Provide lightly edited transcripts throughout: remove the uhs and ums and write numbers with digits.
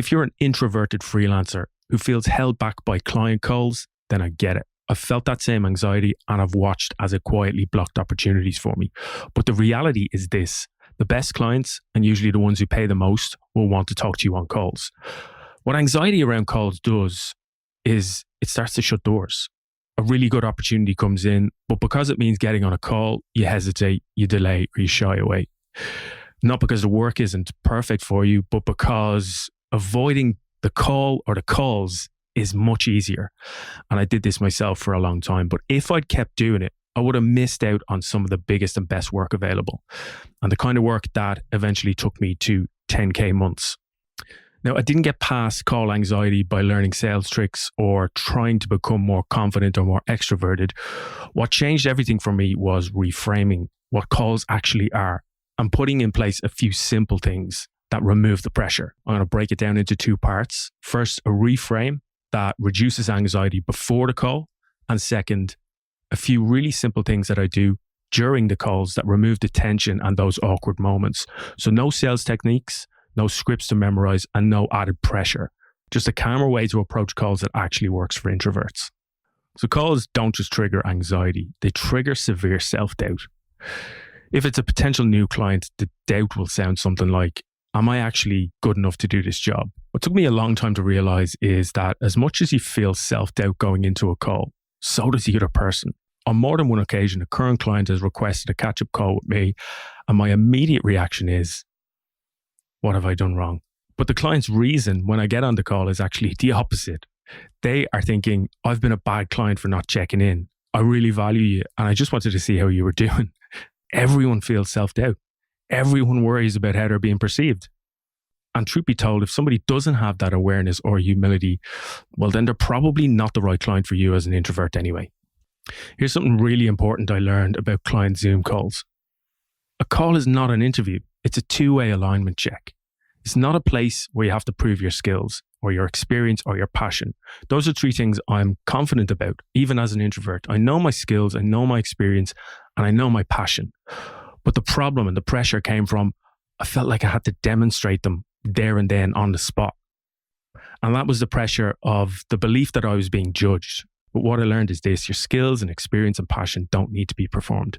If you're an introverted freelancer who feels held back by client calls, then I get it. I've felt that same anxiety and I've watched as it quietly blocked opportunities for me. But the reality is this: the best clients, and usually the ones who pay the most, will want to talk to you on calls. What anxiety around calls does is it starts to shut doors. A really good opportunity comes in, but because it means getting on a call, you hesitate, you delay, or you shy away. Not because the work isn't perfect for you, but because avoiding the call or the calls is much easier. And I did this myself for a long time, but if I'd kept doing it, I would have missed out on some of the biggest and best work available, and the kind of work that eventually took me to 10K months. Now, I didn't get past call anxiety by learning sales tricks or trying to become more confident or more extroverted. What changed everything for me was reframing what calls actually are and putting in place a few simple things that remove the pressure. I'm going to break it down into two parts. First, a reframe that reduces anxiety before the call. And second, a few really simple things that I do during the calls that remove the tension and those awkward moments. So no sales techniques, no scripts to memorize, and no added pressure. Just a calmer way to approach calls that actually works for introverts. So calls don't just trigger anxiety, they trigger severe self-doubt. If it's a potential new client, the doubt will sound something like, am I actually good enough to do this job? What took me a long time to realize is that as much as you feel self-doubt going into a call, so does the other person. On more than one occasion, a current client has requested a catch-up call with me, and my immediate reaction is, what have I done wrong? But the client's reason when I get on the call is actually the opposite. They are thinking, I've been a bad client for not checking in. I really value you, and I just wanted to see how you were doing. Everyone feels self-doubt. Everyone worries about how they're being perceived. And truth be told, if somebody doesn't have that awareness or humility, well, then they're probably not the right client for you as an introvert anyway. Here's something really important I learned about client Zoom calls. A call is not an interview. It's a two-way alignment check. It's not a place where you have to prove your skills or your experience or your passion. Those are three things I'm confident about, even as an introvert. I know my skills, I know my experience, and I know my passion. But the problem and the pressure came from, I felt like I had to demonstrate them there and then on the spot. And that was the pressure of the belief that I was being judged. But what I learned is this: your skills and experience and passion don't need to be performed.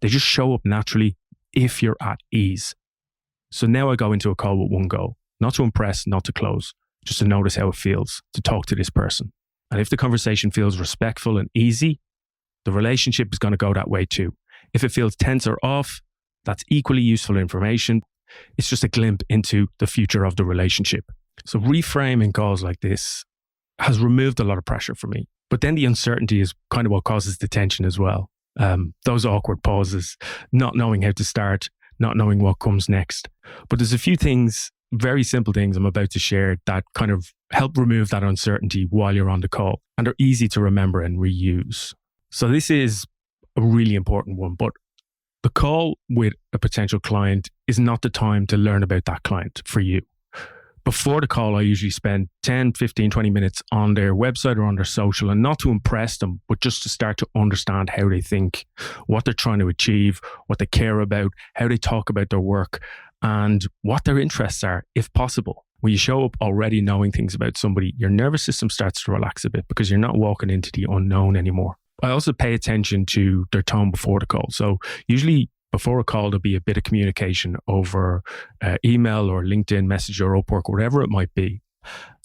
They just show up naturally if you're at ease. So now I go into a call with one goal: not to impress, not to close, just to notice how it feels to talk to this person. And if the conversation feels respectful and easy, the relationship is going to go that way too. If it feels tense or off, that's equally useful information. It's just a glimpse into the future of the relationship. So reframing calls like this has removed a lot of pressure for me. But then the uncertainty is kind of what causes the tension as well. Those awkward pauses, not knowing how to start, not knowing what comes next. But there's a few things, very simple things I'm about to share that kind of help remove that uncertainty while you're on the call, and are easy to remember and reuse. So this is a really important one, but the call with a potential client is not the time to learn about that client for you. Before the call, I usually spend 10, 15, 20 minutes on their website or on their social, and not to impress them, but just to start to understand how they think, what they're trying to achieve, what they care about, how they talk about their work, and what their interests are, if possible. When you show up already knowing things about somebody, your nervous system starts to relax a bit because you're not walking into the unknown anymore. I also pay attention to their tone before the call. So usually before a call, there'll be a bit of communication over email or LinkedIn message or Upwork, whatever it might be.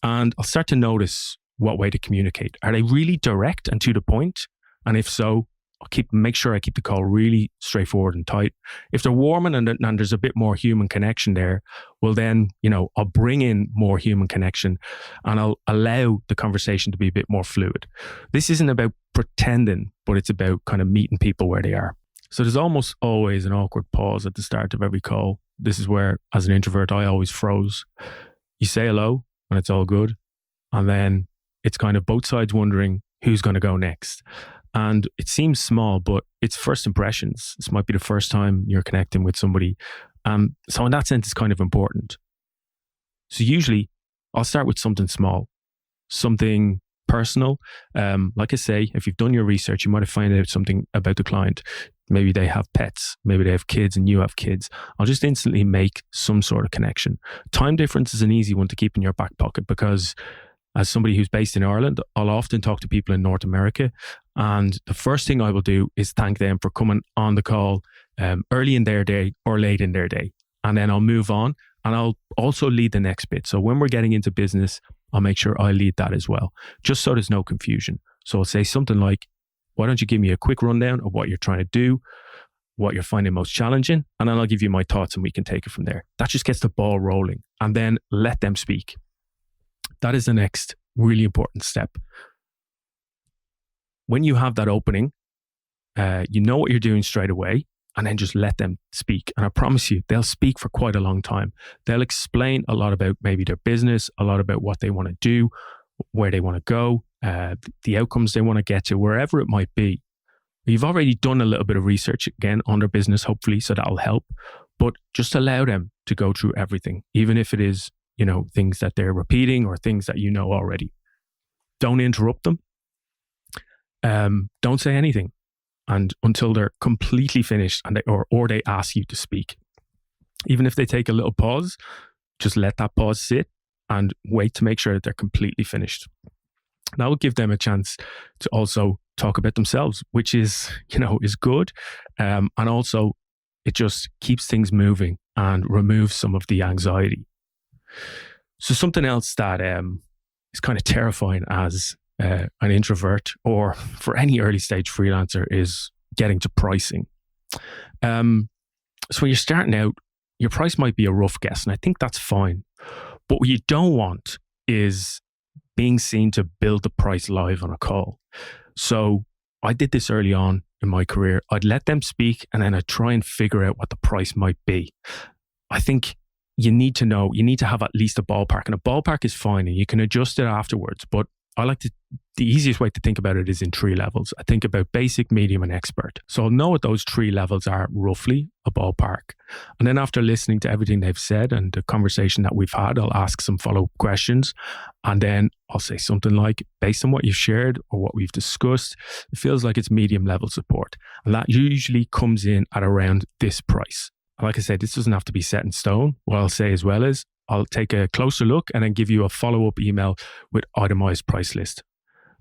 And I'll start to notice what way to communicate. Are they really direct and to the point? And if so, I'll make sure I keep the call really straightforward and tight. If they're warming and there's a bit more human connection there, well then, I'll bring in more human connection and I'll allow the conversation to be a bit more fluid. This isn't about pretending, but it's about kind of meeting people where they are. So there's almost always an awkward pause at the start of every call. This is where, as an introvert, I always froze. You say hello and it's all good. And then it's kind of both sides wondering who's going to go next. And it seems small, but it's first impressions. This might be the first time you're connecting with somebody. So in that sense, it's kind of important. So usually I'll start with something small, something personal. Like I say, if you've done your research, you might have found out something about the client. Maybe they have pets, maybe they have kids and you have kids. I'll just instantly make some sort of connection. Time difference is an easy one to keep in your back pocket because as somebody who's based in Ireland, I'll often talk to people in North America. And the first thing I will do is thank them for coming on the call early in their day or late in their day. And then I'll move on and I'll also lead the next bit. So when we're getting into business, I'll make sure I lead that as well, just so there's no confusion. So I'll say something like, why don't you give me a quick rundown of what you're trying to do, what you're finding most challenging, and then I'll give you my thoughts and we can take it from there. That just gets the ball rolling and then let them speak. That is the next really important step. When you have that opening, you know what you're doing straight away, and then just let them speak. And I promise you, they'll speak for quite a long time. They'll explain a lot about maybe their business, a lot about what they want to do, where they want to go, the outcomes they want to get to, wherever it might be. You've already done a little bit of research again on their business, hopefully, so that'll help. But just allow them to go through everything, even if it is, things that they're repeating or things that you know already. Don't interrupt them. Don't say anything. And until they're completely finished and they ask you to speak. Even if they take a little pause, just let that pause sit and wait to make sure that they're completely finished. That will give them a chance to also talk about themselves, which is good. And also it just keeps things moving and removes some of the anxiety. So something else that is kind of terrifying as an introvert or for any early stage freelancer is getting to pricing. So when you're starting out, your price might be a rough guess, and I think that's fine. But what you don't want is being seen to build the price live on a call. So I did this early on in my career. I'd let them speak and then I'd try and figure out what the price might be. I think you need to have at least a ballpark, and a ballpark is fine and you can adjust it afterwards. But the easiest way to think about it is in 3 levels. I think about basic, medium, and expert. So I'll know what those 3 levels are, roughly, a ballpark. And then after listening to everything they've said and the conversation that we've had, I'll ask some follow-up questions. And then I'll say something like, based on what you've shared or what we've discussed, it feels like it's medium level support. And that usually comes in at around this price. Like I said, this doesn't have to be set in stone. What I'll say as well is, I'll take a closer look and then give you a follow-up email with itemized price list.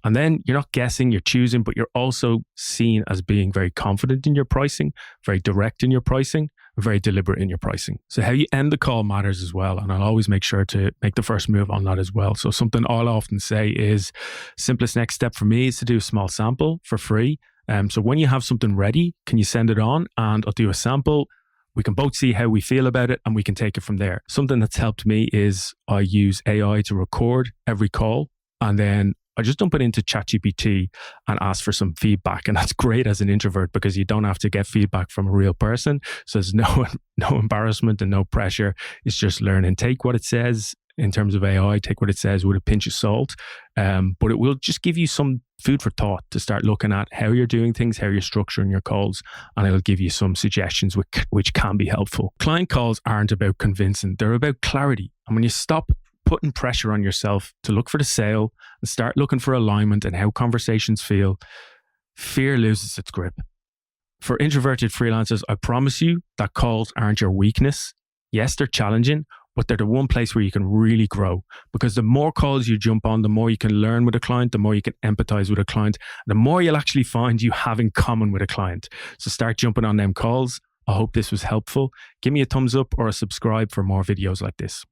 And then you're not guessing, you're choosing, but you're also seen as being very confident in your pricing, very direct in your pricing, very deliberate in your pricing. So how you end the call matters as well. And I'll always make sure to make the first move on that as well. So something I'll often say is, simplest next step for me is to do a small sample for free. So when you have something ready, can you send it on? And I'll do a sample. We can both see how we feel about it and we can take it from there. Something that's helped me is I use AI to record every call and then I just dump it into ChatGPT and ask for some feedback. And that's great as an introvert because you don't have to get feedback from a real person. So there's no embarrassment and no pressure. It's just learning. Take what it says in terms of AI, take what it says with a pinch of salt. But it will just give you some food for thought to start looking at how you're doing things, how you're structuring your calls, and it'll give you some suggestions which can be helpful. Client calls aren't about convincing, they're about clarity. And when you stop putting pressure on yourself to look for the sale and start looking for alignment and how conversations feel, fear loses its grip. For introverted freelancers, I promise you that calls aren't your weakness. Yes, they're challenging, but they're the one place where you can really grow, because the more calls you jump on, the more you can learn with a client, the more you can empathize with a client, the more you'll actually find you have in common with a client. So start jumping on them calls. I hope this was helpful. Give me a thumbs up or a subscribe for more videos like this.